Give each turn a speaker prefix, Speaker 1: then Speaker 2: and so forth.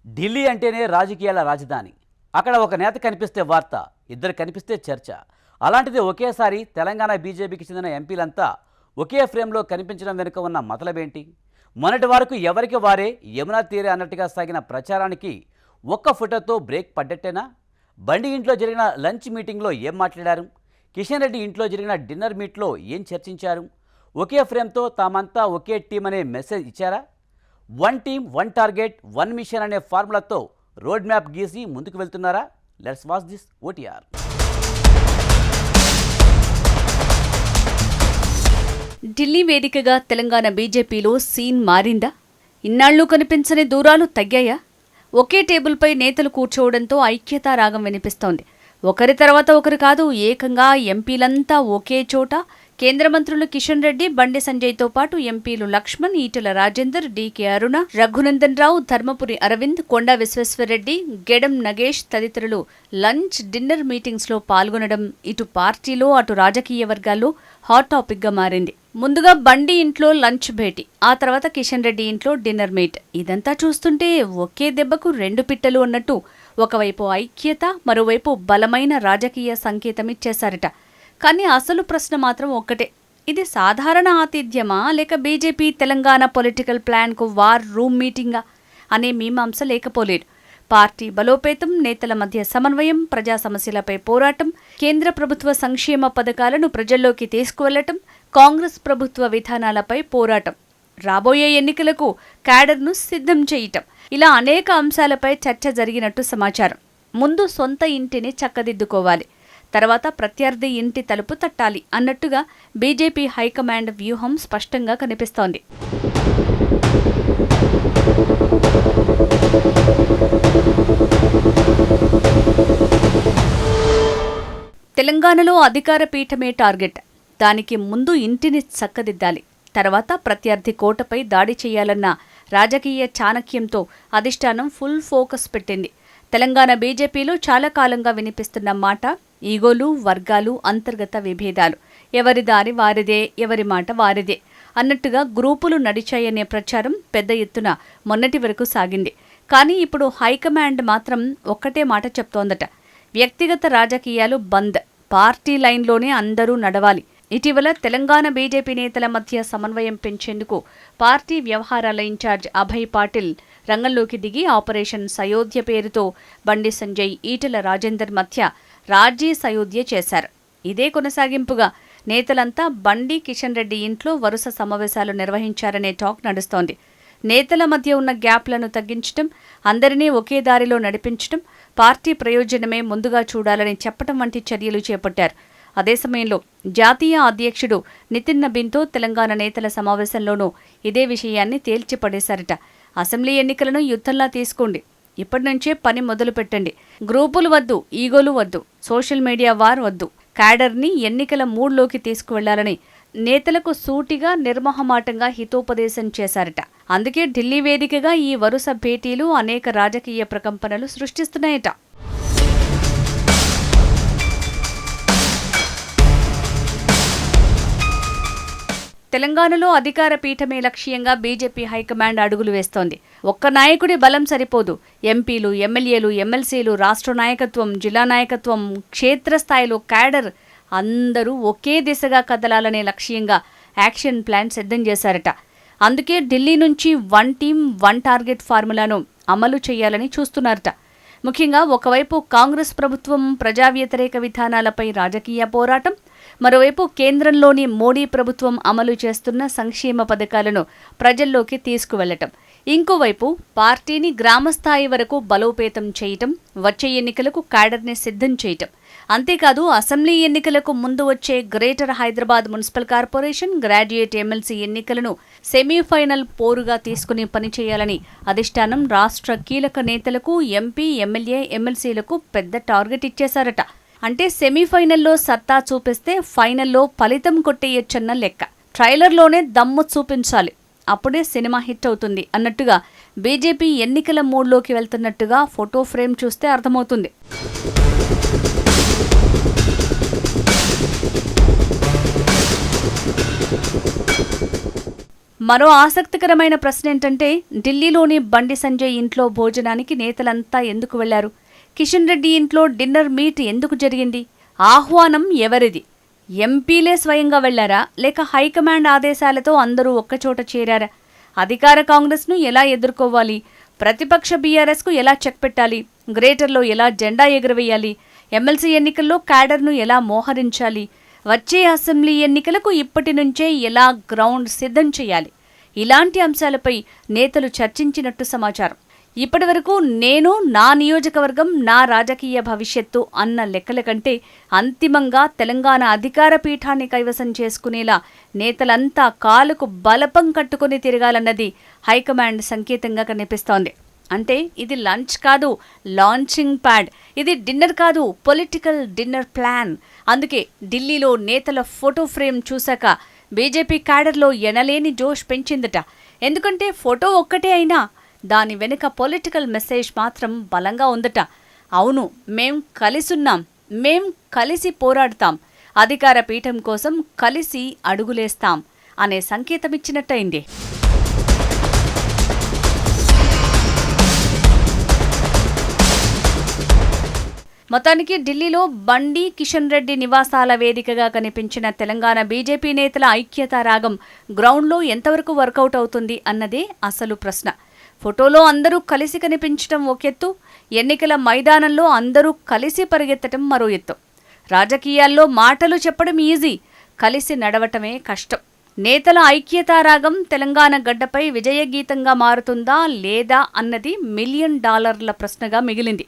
Speaker 1: ఢిల్లీ అంటేనే రాజకీయాల రాజధాని. అక్కడ ఒక నేత కనిపిస్తే వార్త, ఇద్దరు కనిపిస్తే చర్చ. అలాంటిది ఒకేసారి తెలంగాణ బీజేపీకి చెందిన ఎంపీలంతా ఒకే ఫ్రేమ్లో కనిపించడం వెనుక ఉన్న మతలబేంటి? మొన్నటి వరకు ఎవరికి వారే యమునా తీరే అన్నట్టుగా సాగిన ప్రచారానికి ఒక్క ఫోటోతో బ్రేక్ పడ్డట్టేనా? బండి ఇంట్లో జరిగిన లంచ్ మీటింగ్లో ఏం మాట్లాడారు? కిషన్ రెడ్డి ఇంట్లో జరిగిన డిన్నర్ మీట్లో ఏం చర్చించారు? ఒకే ఫ్రేమ్తో తామంతా ఒకే టీం అనే మెసేజ్ ఇచ్చారా? One team one target one mission అనే ఫార్ములాతో రోడ్ మ్యాప్ గీసి ముందుకు వెళ్తున్నారా? Let's watch this OTR.
Speaker 2: Delhi వేదికగా తెలంగాణ బీజేపీలో సీన్ మారిందా? ఇన్నాళ్లు కనిపించని దూరాలు తగ్గాయా? ఒకే టేబుల్పై నేతలు కూర్చోవడంతో ఐక్యతా రాగం వినిపిస్తోంది. ఒకరి తర్వాత ఒకరు కాదు, ఏకంగా ఎంపీలంతా ఒకే చోట. కేంద్ర మంత్రులు కిషన్ రెడ్డి, బండి సంజయ్తో పాటు ఎంపీలు లక్ష్మణ్, ఈటెల రాజేందర్, డీకే అరుణ, రఘునందన్ రావు, ధర్మపురి అరవింద్, కొండా విశ్వేశ్వరరెడ్డి, గెడం నగేష్ తదితరులు లంచ్, డిన్నర్ మీటింగ్స్లో పాల్గొనడం ఇటు పార్టీలో అటు రాజకీయ వర్గాల్లో హాట్ టాపిక్గా మారింది. ముందుగా బండి ఇంట్లో లంచ్ భేటీ, ఆ తర్వాత కిషన్ రెడ్డి ఇంట్లో డిన్నర్ మీట్. ఇదంతా చూస్తుంటే ఒకే దెబ్బకు రెండు పిట్టలు అన్నట్టు ఒకవైపు ఐక్యత, మరోవైపు బలమైన రాజకీయ సంకేతం ఇచ్చేశారట. కానీ అసలు ప్రశ్న మాత్రం ఒక్కటే, ఇది సాధారణ ఆతిథ్యమా లేక బీజేపీ తెలంగాణ పొలిటికల్ ప్లాన్కు వార్ రూమ్ మీటింగా అనే మీమాంస లేకపోలేదు. పార్టీ బలోపేతం, నేతల మధ్య సమన్వయం, ప్రజా సమస్యలపై పోరాటం, కేంద్ర ప్రభుత్వ సంక్షేమ పథకాలను ప్రజల్లోకి తీసుకువెళ్లటం, కాంగ్రెస్ ప్రభుత్వ విధానాలపై పోరాటం, రాబోయే ఎన్నికలకు క్యాడర్ను సిద్ధం చేయటం, ఇలా అనేక అంశాలపై చర్చ జరిగినట్టు సమాచారం. ముందు సొంత ఇంటిని చక్కదిద్దుకోవాలి, తర్వాత ప్రత్యర్థి ఇంటి తలుపు తట్టాలి అన్నట్టుగా బీజేపీ హైకమాండ్ వ్యూహం స్పష్టంగా కనిపిస్తోంది. తెలంగాణలో అధికార పీఠమే టార్గెట్. దానికి ముందు ఇంటిని చక్కదిద్దాలి, తర్వాత ప్రత్యర్థి కోటపై దాడి చేయాలన్న రాజకీయ చాణక్యంతో అధిష్టానం ఫుల్ ఫోకస్ పెట్టింది. తెలంగాణ బీజేపీలో చాలా కాలంగా వినిపిస్తున్న మాట ఈగోలు, వర్గాలు, అంతర్గత విభేదాలు, ఎవరి దారి వారిదే, ఎవరి మాట వారిదే అన్నట్టుగా గ్రూపులు నడిచాయనే ప్రచారం పెద్ద ఎత్తున మొన్నటి వరకు సాగింది. కానీ ఇప్పుడు హైకమాండ్ మాత్రం ఒక్కటే మాట చెప్తోందట, వ్యక్తిగత రాజకీయాలు బంద్, పార్టీ లైన్లోనే అందరూ నడవాలి. ఇటీవల తెలంగాణ బీజేపీ నేతల మధ్య సమన్వయం పెంచేందుకు పార్టీ వ్యవహారాల ఇన్ఛార్జ్ అభయ్ పాటిల్ రంగంలోకి దిగి ఆపరేషన్ సయోధ్య పేరుతో బండి సంజయ్, ఈటెల రాజేందర్ మధ్య రాజీ సయోధ్య చేశారు. ఇదే కొనసాగింపుగా నేతలంతా బండి, కిషన్ రెడ్డి ఇంట్లో వరుస సమావేశాలు నిర్వహించారనే టాక్ నడుస్తోంది. నేతల మధ్య ఉన్న గ్యాప్లను తగ్గించడం, అందరినీ ఒకే దారిలో నడిపించడం, పార్టీ ప్రయోజనమే ముందుగా చూడాలని చెప్పడం వంటి చర్యలు చేపట్టారు. అదే సమయంలో జాతీయ అధ్యక్షుడు నితిన్ నబీన్తో తెలంగాణ నేతల సమావేశంలోనూ ఇదే విషయాన్ని తేల్చిపడేశారట. అసెంబ్లీ ఎన్నికలను యుద్ధంలా తీసుకోండి, ఇప్పటి నుంచే పని మొదలు పెట్టండి, గ్రూపులు వద్దు, ఈగోలు వద్దు, సోషల్ మీడియా వార్ వద్దు, క్యాడర్ని ఎన్నికల మూడ్లోకి తీసుకువెళ్లాలని నేతలకు సూటిగా నిర్మోహమాటంగా హితోపదేశం చేశారట. అందుకే ఢిల్లీ వేదికగా ఈ వరుస భేటీలు అనేక రాజకీయ ప్రకంపనలు సృష్టిస్తున్నాయట. తెలంగాణలో అధికార పీఠమే లక్ష్యంగా బీజేపీ హైకమాండ్ అడుగులు వేస్తోంది. ఒక్క నాయకుడి బలం సరిపోదు. ఎంపీలు, ఎమ్మెల్యేలు, ఎమ్మెల్సీలు, రాష్ట్ర నాయకత్వం, జిల్లా నాయకత్వం, క్షేత్రస్థాయిలో క్యాడర్ అందరూ ఒకే దిశగా కదలాలనే లక్ష్యంగా యాక్షన్ ప్లాన్ సిద్ధం చేశారట. అందుకే ఢిల్లీ నుంచి వన్ టీమ్ వన్ టార్గెట్ ఫార్ములాను అమలు చేయాలని చూస్తున్నారట. ముఖ్యంగా ఒకవైపు కాంగ్రెస్ ప్రభుత్వం ప్రజా వ్యతిరేక విధానాలపై రాజకీయ పోరాటం, మరోవైపు కేంద్రంలోని మోడీ ప్రభుత్వం అమలు చేస్తున్న సంక్షేమ పథకాలను ప్రజల్లోకి తీసుకువెళ్లటం, ఇంకోవైపు పార్టీని గ్రామస్థాయి వరకు బలోపేతం చేయటం, వచ్చే ఎన్నికలకు క్యాడర్ని సిద్ధం చేయటం. అంతేకాదు అసెంబ్లీ ఎన్నికలకు ముందు వచ్చే greater Hyderabad municipal corporation, graduate MLC ఎన్నికలను సెమీఫైనల్ పోరుగా తీసుకుని పనిచేయాలని అధిష్టానం రాష్ట్ర కీలక నేతలకు, ఎంపీ, ఎమ్మెల్యే, ఎమ్మెల్సీలకు పెద్ద టార్గెట్ ఇచ్చేశారట. అంటే సెమీఫైనల్లో సత్తా చూపిస్తే ఫైనల్లో ఫలితం కొట్టేయొచ్చన్న లెక్క. ట్రైలర్లోనే దమ్ము చూపించాలి, అప్పుడే సినిమా హిట్ అవుతుంది అన్నట్టుగా బీజేపీ ఎన్నికల మూడ్లోకి వెళ్తున్నట్టుగా ఫోటో ఫ్రేమ్ చూస్తే అర్థమవుతుంది. మరో ఆసక్తికరమైన ప్రశ్న ఏంటంటే ఢిల్లీలోని బండి సంజయ్ ఇంట్లో భోజనానికి నేతలంతా ఎందుకు వెళ్లారు? కిషన్ రెడ్డి ఇంట్లో డిన్నర్ మీట్ ఎందుకు జరిగింది? ఆహ్వానం ఎవరిది? ఎంపీలే స్వయంగా వెళ్లారా లేక హైకమాండ్ ఆదేశాలతో అందరూ ఒక్కచోట చేరారా? అధికార కాంగ్రెస్ను ఎలా ఎదుర్కోవాలి? ప్రతిపక్ష బీఆర్ఎస్కు ఎలా చెక్ పెట్టాలి? గ్రేటర్లో ఎలా జెండా ఎగురవేయాలి? ఎమ్మెల్సీ ఎన్నికల్లో క్యాడర్ను ఎలా మోహరించాలి? వచ్చే అసెంబ్లీ ఎన్నికలకు ఇప్పటి నుంచే ఎలా గ్రౌండ్ సిద్ధం చేయాలి? ఇలాంటి అంశాలపై నేతలు చర్చించినట్టు సమాచారం. ఇప్పటివరకు నేను, నా నియోజకవర్గం, నా రాజకీయ భవిష్యత్తు అన్న లెక్కల కంటే అంతిమంగా తెలంగాణ అధికార పీఠాన్ని కైవసం చేసుకునేలా నేతలంతా కాలుకు బలపం కట్టుకుని తిరగాలన్నది హైకమాండ్ సంకేతంగా కనిపిస్తోంది. అంటే ఇది లంచ్ కాదు, లాంచింగ్ ప్యాడ్. ఇది డిన్నర్ కాదు, పొలిటికల్ డిన్నర్ ప్లాన్. అందుకే ఢిల్లీలో నేతల ఫోటో ఫ్రేమ్ చూశాక బీజేపీ క్యాడర్లో ఎనలేని జోష్ పెంచిందట. ఎందుకంటే ఫోటో ఒక్కటే అయినా దాని వెనుక పొలిటికల్ మెసేజ్ మాత్రం బలంగా ఉందట. అవును, మేం కలిసున్నాం, మేం కలిసి పోరాడతాం, అధికార పీఠం కోసం కలిసి అడుగులేస్తాం అనే సంకేతమిచ్చినట్టయింది. మొత్తానికి ఢిల్లీలో బండి కిషన్ రెడ్డి నివాసాల వేదికగా కనిపించిన తెలంగాణ బీజేపీ నేతల ఐక్యతా రాగం గ్రౌండ్లో ఎంతవరకు వర్కౌట్ అవుతుంది అన్నదే అసలు ప్రశ్న. ఫోటోలో అందరూ కలిసి కనిపించటం ఒక ఎత్తు, ఎన్నికల మైదానంలో అందరూ కలిసి పరిగెత్తటం మరో ఎత్తు. రాజకీయాల్లో మాటలు చెప్పడం ఈజీ, కలిసి నడవటమే కష్టం. నేతల ఐక్యతా రాగం తెలంగాణ గడ్డపై విజయగీతంగా మారుతుందా లేదా అన్నది $1 మిలియన్ ప్రశ్నగా మిగిలింది.